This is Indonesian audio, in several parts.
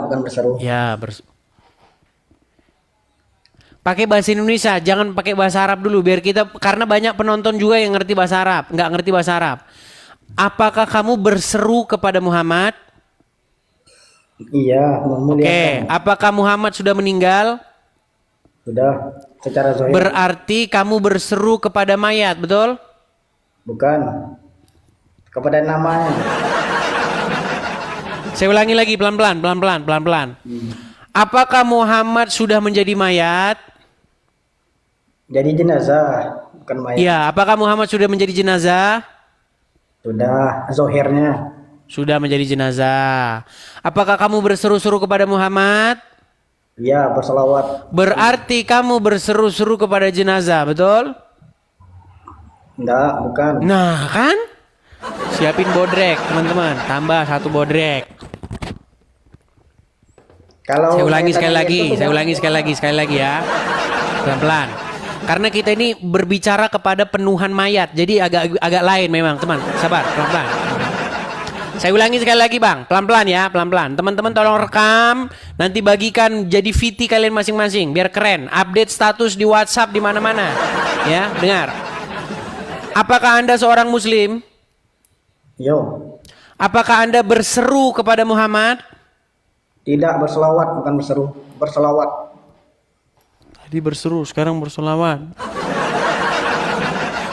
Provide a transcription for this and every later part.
bukan berseru. Ya, pakai bahasa Indonesia, jangan pakai bahasa Arab dulu biar kita, karena banyak penonton juga yang ngerti bahasa Arab, nggak ngerti bahasa Arab. Apakah kamu berseru kepada Muhammad? Iya, Oke, memuliakan. apakah Muhammad sudah meninggal? Sudah secara zahir. Berarti kamu berseru kepada mayat, betul? Bukan. Kepada namanya. Saya ulangi lagi pelan-pelan, pelan-pelan, pelan-pelan. Apakah Muhammad sudah menjadi mayat? Jadi jenazah, bukan mayat. Ya, apakah Muhammad sudah menjadi jenazah? Sudah zahirnya. Sudah menjadi jenazah. Apakah kamu berseru-seru kepada Muhammad? Iya, berselawat. Berarti kamu berseru-seru kepada jenazah, betul? Enggak, bukan. Nah, kan? Siapin bodrek, teman-teman. Tambah 1 bodrek. Kalau Saya ulangi sekali tanya lagi, itu saya ulangi sekali lagi ya. Pelan-pelan. Karena kita ini berbicara kepada penuhan mayat, jadi agak lain memang, teman. Sabar, pelan-pelan. Saya ulangi sekali lagi, Bang. Pelan-pelan ya, pelan-pelan. Teman-teman tolong rekam, nanti bagikan jadi VT kalian masing-masing biar keren. Update status di WhatsApp di mana-mana. Ya, dengar. Apakah Anda seorang muslim? Yo, Apakah Anda berseru kepada Muhammad? tidak berselawat, bukan berseru, berselawat. Tadi berseru, sekarang bersolawat.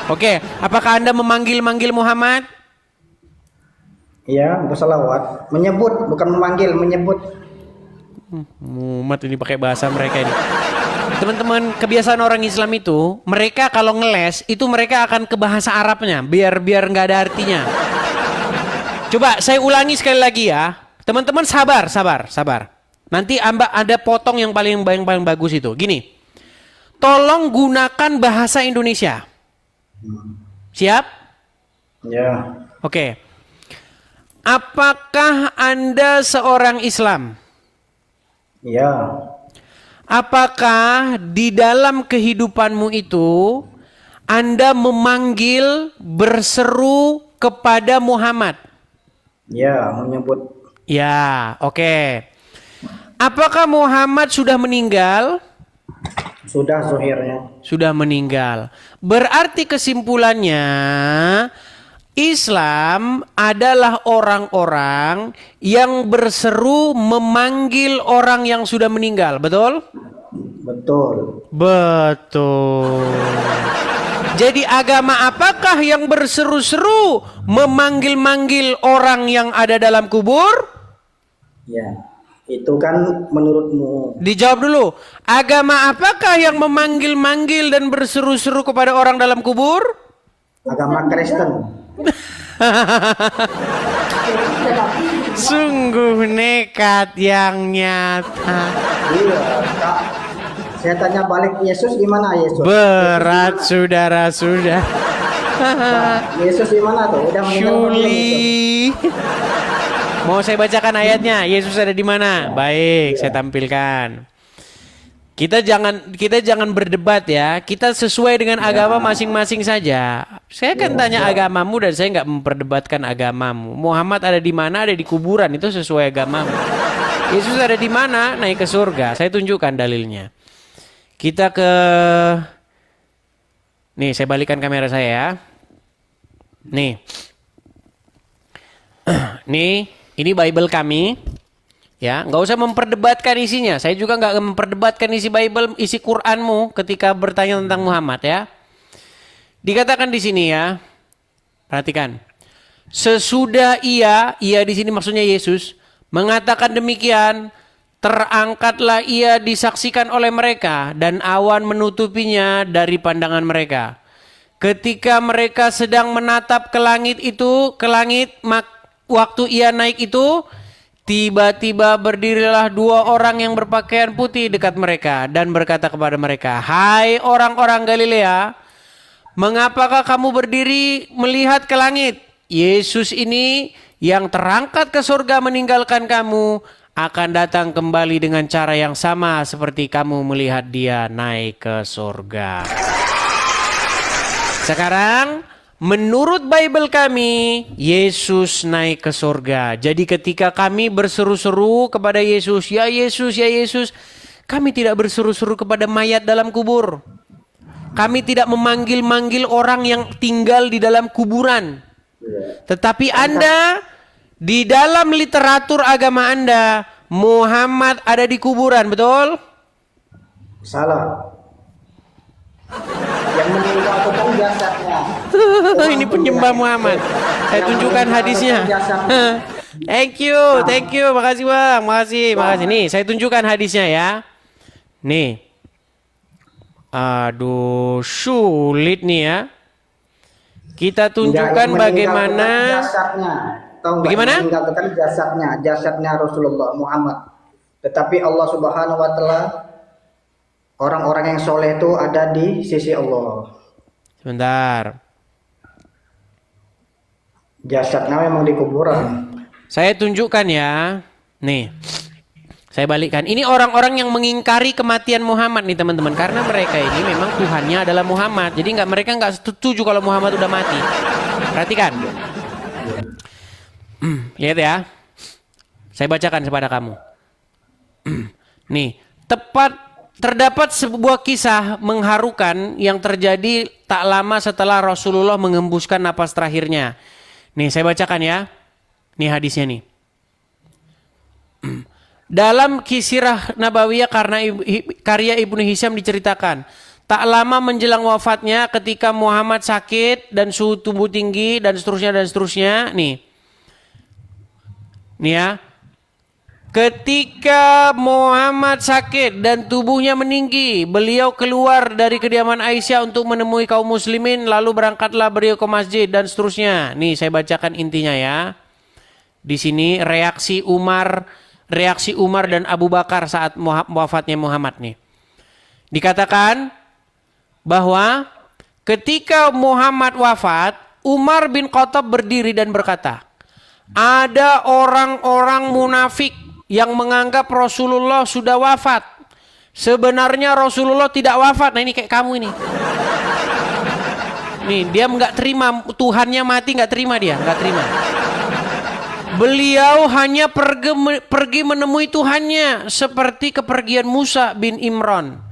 Oke, apakah Anda memanggil-manggil Muhammad? Iya, berselawat. Menyebut, bukan memanggil, menyebut. Muhammad ini pakai bahasa mereka ini. Teman-teman, kebiasaan orang Islam itu, mereka kalau ngeles, itu mereka akan ke bahasa Arabnya, biar nggak ada artinya. Coba saya ulangi sekali lagi ya. Teman-teman sabar. Nanti ada potong yang paling bagus itu. Gini, tolong gunakan bahasa Indonesia. Siap? Ya, Oke. Apakah Anda seorang Islam? iya, Apakah di dalam kehidupanmu itu Anda memanggil, berseru kepada Muhammad? iya, menyebut. Ya, oke. Apakah Muhammad sudah meninggal? Sudah zahirnya. Sudah meninggal. Berarti kesimpulannya, Islam adalah orang-orang yang berseru memanggil orang yang sudah meninggal, betul? Betul. Betul. Jadi agama apakah yang berseru-seru memanggil-manggil orang yang ada dalam kubur? Ya, itu kan menurutmu. Dijawab dulu. Agama apakah yang memanggil-manggil dan berseru-seru kepada orang dalam kubur? Agama Kristen. Sungguh nekat yang nyata. Iya, Kak. Saya tanya balik, Yesus gimana Yesus? Berat saudara-saudara. Pak, Yesus gimana tuh? Udah meninggal apa belum Yesus? Syuli. Mau saya bacakan ayatnya. Yesus ada di mana? Baik, saya tampilkan. Kita jangan berdebat ya. Kita sesuai dengan agama masing-masing saja. Saya akan tanya agamamu dan saya nggak memperdebatkan agamamu. Muhammad ada di mana? Ada di kuburan. Itu sesuai agamamu. Yesus ada di mana? Naik ke surga. Saya tunjukkan dalilnya. Kita ke... Nih, saya balikan kamera saya ya. Nih. Nih, ini Bible kami. Ya, nggak usah memperdebatkan isinya. Saya juga nggak memperdebatkan isi Bible, isi Quranmu ketika bertanya tentang Muhammad ya. Dikatakan di sini ya. Perhatikan. Sesudah ia di sini maksudnya Yesus, mengatakan demikian, terangkatlah ia disaksikan oleh mereka dan awan menutupinya dari pandangan mereka. Ketika mereka sedang menatap ke langit itu, waktu ia naik itu, tiba-tiba berdirilah 2 orang yang berpakaian putih dekat mereka dan berkata kepada mereka, "Hai orang-orang Galilea, mengapakah kamu berdiri melihat ke langit? Yesus ini yang terangkat ke surga meninggalkan kamu akan datang kembali dengan cara yang sama seperti kamu melihat dia naik ke surga." Sekarang menurut Bible kami, Yesus naik ke surga. Jadi ketika kami berseru-seru kepada Yesus, ya Yesus, ya Yesus, kami tidak berseru-seru kepada mayat dalam kubur. Kami tidak memanggil-manggil orang yang tinggal di dalam kuburan. Tetapi Anda, di dalam literatur agama Anda, Muhammad ada di kuburan, betul? Salah. Yang meninggal itu kan jasadnya. Ini penyembah Muhammad. Saya tunjukkan hadisnya. Thank you, makasih bang, makasih. Nih, saya tunjukkan hadisnya ya. Nih, aduh, sulit nih ya. Kita tunjukkan bagaimana. Jasadnya. Tahu nggak? Bagaimana? Yang meninggal itu kan jasadnya Rasulullah Muhammad. Tetapi Allah Subhanahu Wa Taala, orang-orang yang soleh itu ada di sisi Allah. Sebentar. Jasadnya memang di kuburan. Saya tunjukkan ya. Nih. Saya balikkan. Ini orang-orang yang mengingkari kematian Muhammad nih teman-teman. Karena mereka ini memang Tuhannya adalah Muhammad. Jadi mereka nggak setuju kalau Muhammad udah mati. Perhatikan. Lihat ya. Saya bacakan kepada kamu. Nih. Terdapat sebuah kisah mengharukan yang terjadi tak lama setelah Rasulullah mengembuskan napas terakhirnya. Nih saya bacakan ya. Nih hadisnya nih. Dalam Kisirah Nabawiyah karya Ibnu Hisham diceritakan, tak lama menjelang wafatnya ketika Muhammad sakit dan suhu tubuh tinggi dan seterusnya. Nih ya. Ketika Muhammad sakit dan tubuhnya meninggi, beliau keluar dari kediaman Aisyah untuk menemui kaum muslimin, lalu berangkatlah beliau ke masjid dan seterusnya. Nih saya bacakan intinya ya. Di sini reaksi Umar dan Abu Bakar saat wafatnya Muhammad nih. Dikatakan bahwa ketika Muhammad wafat, Umar bin Khattab berdiri dan berkata, ada orang-orang munafik yang menganggap Rasulullah sudah wafat. Sebenarnya Rasulullah tidak wafat. Nah ini kayak kamu ini. Nih dia nggak terima Tuhannya mati, nggak terima dia, nggak terima. Beliau hanya pergi menemui Tuhannya seperti kepergian Musa bin Imran.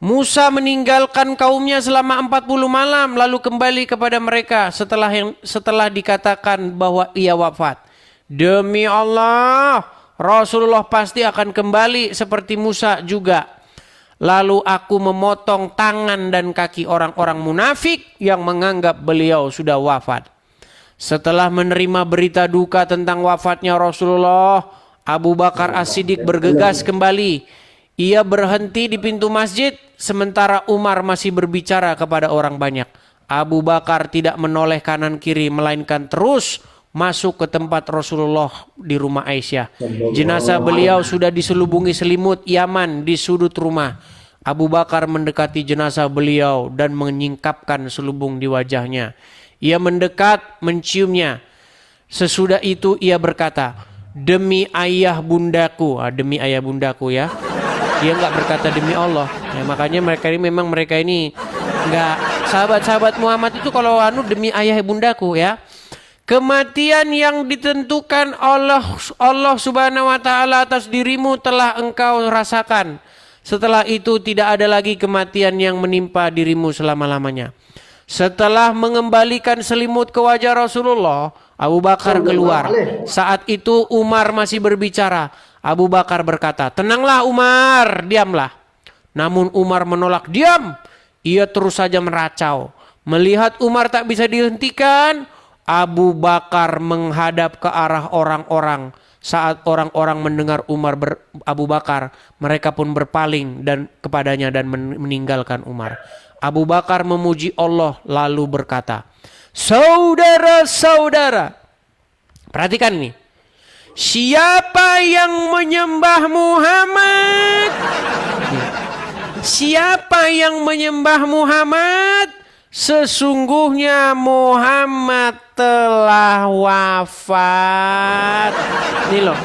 Musa meninggalkan kaumnya selama 40 malam lalu kembali kepada mereka setelah dikatakan bahwa ia wafat. Demi Allah, Rasulullah pasti akan kembali seperti Musa juga. Lalu aku memotong tangan dan kaki orang-orang munafik yang menganggap beliau sudah wafat. Setelah menerima berita duka tentang wafatnya Rasulullah, Abu Bakar As-Siddiq bergegas kembali. Ia berhenti di pintu masjid sementara Umar masih berbicara kepada orang banyak. Abu Bakar tidak menoleh kanan kiri melainkan terus masuk ke tempat Rasulullah di rumah Aisyah. Jenazah beliau sudah diselubungi selimut Yaman di sudut rumah. Abu Bakar mendekati jenazah beliau dan menyingkapkan selubung di wajahnya. Ia mendekat, menciumnya. Sesudah itu ia berkata, demi ayah bundaku. Demi ayah bundaku ya. Dia nggak berkata demi Allah. Ya, makanya mereka ini nggak, sahabat-sahabat Muhammad itu kalau demi ayah bundaku ya. Kematian yang ditentukan Allah Subhanahu wa taala atas dirimu telah engkau rasakan. Setelah itu tidak ada lagi kematian yang menimpa dirimu selama-lamanya. Setelah mengembalikan selimut ke wajah Rasulullah, Abu Bakar keluar. Saat itu Umar masih berbicara. Abu Bakar berkata, "Tenanglah Umar, diamlah." Namun Umar menolak, "Diam." Ia terus saja meracau. Melihat Umar tak bisa dihentikan, Abu Bakar menghadap ke arah orang-orang. Saat orang-orang mendengar Abu Bakar, mereka pun berpaling kepadanya dan meninggalkan Umar. Abu Bakar memuji Allah lalu berkata, "Saudara-saudara, perhatikan nih. Siapa yang menyembah Muhammad? Siapa yang menyembah Muhammad? Sesungguhnya Muhammad telah wafat." Ini loh.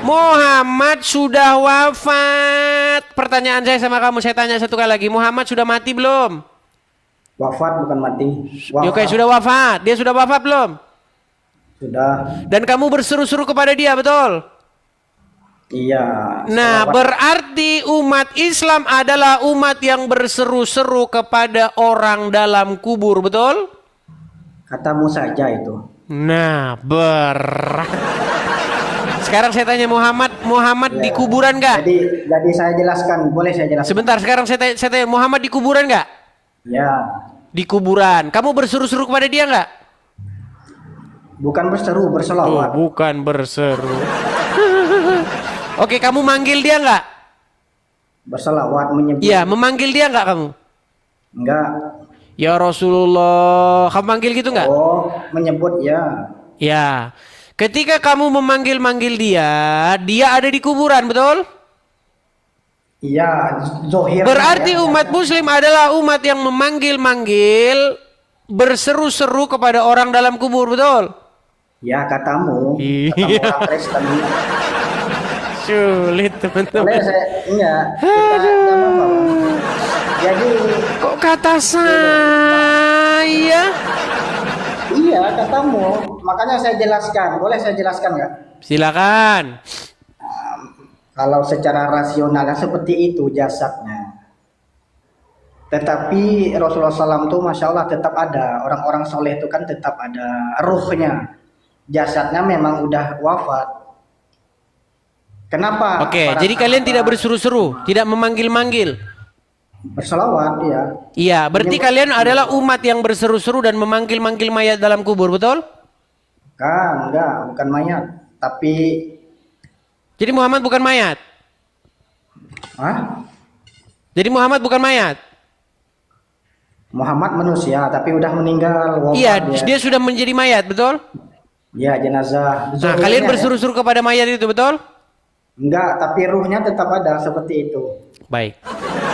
Muhammad sudah wafat. Pertanyaan saya sama kamu, saya tanya satu kali lagi. Muhammad sudah mati belum? Wafat bukan mati. Ya, oke, Wafat. sudah wafat. Dia sudah wafat belum? Sudah. Dan kamu berseru-seru kepada dia, betul? Iya. Nah, Salawat. berarti umat Islam adalah umat yang berseru-seru kepada orang dalam kubur, betul? Katamu saja itu. Nah, sekarang saya tanya Muhammad di kuburan nggak? Jadi saya jelaskan. Boleh saya jelaskan? Sebentar, sekarang saya tanya Muhammad di kuburan nggak? Ya. Di kuburan. Kamu berseru-seru kepada dia nggak? Bukan berseru, Oh, berselawat. bukan berseru. Oke, kamu manggil dia nggak? Berselawat menyebut. Iya, memanggil dia nggak kamu? Enggak. Ya Rasulullah, kamu manggil gitu nggak? Oh, menyebut ya. Ya. Ketika kamu memanggil-manggil dia, dia ada di kuburan, betul? Iya, zohir. Berarti umat muslim adalah umat yang memanggil-manggil, berseru-seru kepada orang dalam kubur, betul? Ya, katamu. Iya. Katamu orang Kristen. Sulit, teman-teman. Boleh saya enggak. Kita enggak apa-apa. Jadi, Kok kata saya? iya katamu. Makanya saya jelaskan. Boleh saya jelaskan enggak? Silakan. Kalau secara rasionalnya seperti itu jasadnya. Tetapi Rasulullah SAW tuh Masya Allah tetap ada. Orang-orang soleh itu kan tetap ada ruhnya. Jasadnya memang udah wafat. Kenapa? Oke, Para jadi kalian sahabat tidak berseru-seru, tidak memanggil-manggil. berselawat ya. Iya, berarti kalian adalah umat yang berseru-seru dan memanggil-manggil mayat dalam kubur, betul? Kan, enggak, bukan mayat. Tapi, Jadi Muhammad bukan mayat. Hah? Jadi Muhammad bukan mayat. Muhammad manusia, tapi udah meninggal. Wafat Iya, dia sudah menjadi mayat, betul? Ya, jenazah. Nah, Zuhurnya kalian ya. berseru-seru kepada mayat itu, betul? Enggak, tapi ruhnya tetap ada seperti itu. Baik.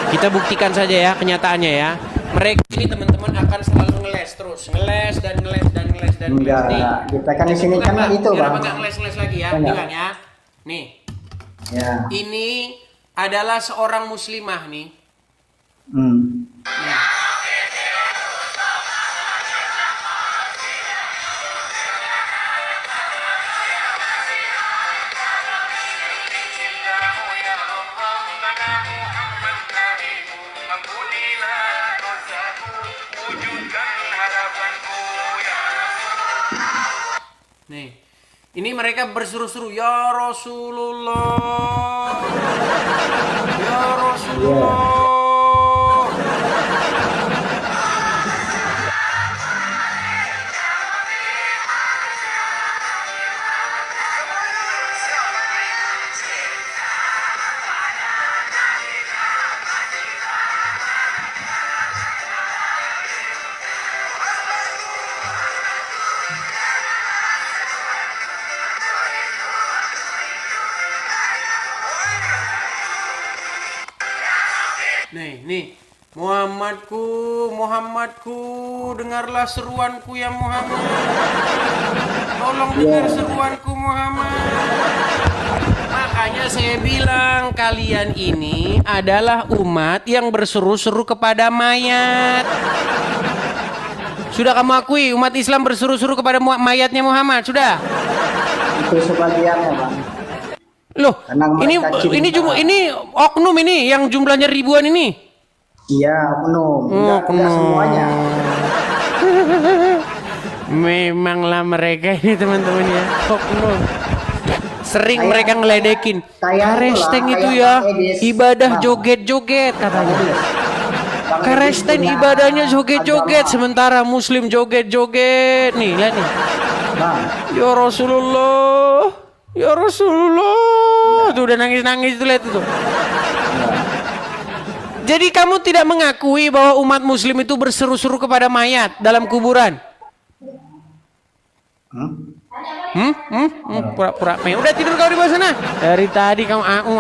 Kita buktikan saja ya kenyataannya ya. Mereka ini teman-teman akan selalu ngeles terus, ngeles dan ngeles dan ngeles dan ngeles. Enggak, Nih, kita kan di sini bukan, kan Bang. itu, Biar Bang. apa nggak ngeles-ngeles lagi ya? Enggak. Bilang ya. Nih, Ya. ini adalah seorang muslimah nih. Hmm. Nih. Nih, ini mereka berseru-seru, ya Rasulullah, ya Rasulullah. Nih, Muhammadku, Muhammadku, dengarlah seruanku ya Muhammad. Tolong dengar seruanku Muhammad. Makanya saya bilang kalian ini adalah umat yang berseru-seru kepada mayat. Sudah kamu akui umat Islam berseru-seru kepada mayatnya Muhammad? Sudah? Itu sebagiannya, Bang. Loh, Karena mereka cinta. ini oknum ini yang jumlahnya ribuan ini. Iya, oknum. Enggak semuanya. Memanglah mereka ini teman-teman ya, oknum. Sering Kayak- mereka ngeledekin. kayak Karesteng itulah, itu kayak ya Bang Edis. ibadah Bang. joget-joget katanya. Bang Karesteng Edis punya ibadahnya joget-joget agama. sementara muslim joget-joget. Nih, lihat nih. Bang, Ya Rasulullah. Ya Rasulullah. Tuh udah nangis-nangis tuh lihat tuh. Jadi kamu tidak mengakui bahwa umat muslim itu berseru-seru kepada mayat dalam kuburan? Pura-pura. Udah tidur kau di bawah sana. Dari tadi kamu aung.